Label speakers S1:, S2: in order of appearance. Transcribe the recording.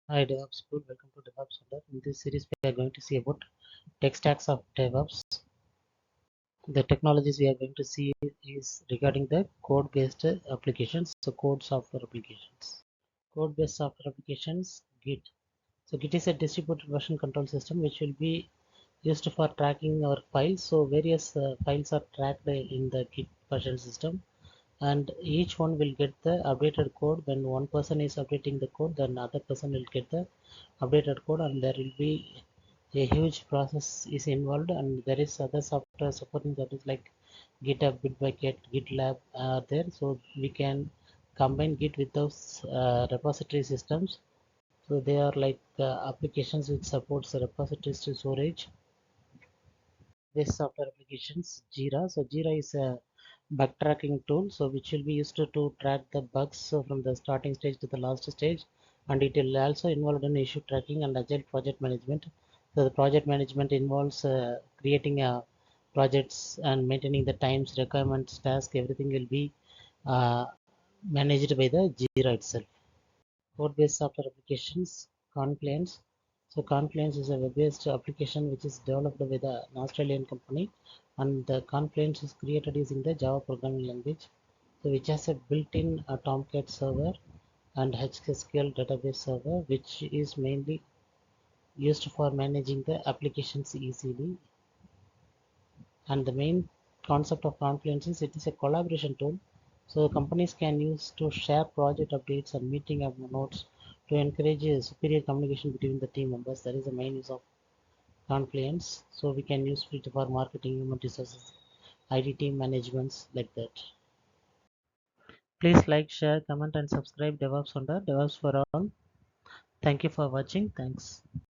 S1: Hi DevOps School, welcome to Devops Wonder. In this series, we are going to see about tech stacks of DevOps. The technologies we are going to see is regarding the code-based applications, so code software applications. Code-based software applications, Git. So Git is a distributed version control system which will be used for tracking our files. So various files are tracked in the Git version system, and each one will get the updated code. When one person is updating the code, then another person will get the updated code, and there will be a huge process is involved, and there is other software supporting services like GitHub, Bitbucket, GitLab are there, so we can combine Git with those repository systems. So they are like applications which supports the repositories to storage. This software applications Jira. So Jira is a bug tracking tool, so which will be used to track the bugs from the starting stage to the last stage, and it will also involve in issue tracking and agile project management. So the project management involves creating projects and maintaining the times, requirements, task. Everything will be uh, managed by the Jira itself. Code-based software applications, Confluence. So Confluence is a web-based application which is developed by an Australian company, and the Confluence is created using the Java programming language, so which has a built-in Tomcat server and HSQL database server, which is mainly used for managing the applications easily. And the main concept of Confluence is it is a collaboration tool, so companies can use to share project updates and meeting notes to encourage superior communication between the team members. That is the main use of Confluence. So we can use it for marketing, human resources, IT team managements, like that. Please like, share, comment, and subscribe DevOps Wonder, DevOps for all. Thank you for watching. Thanks.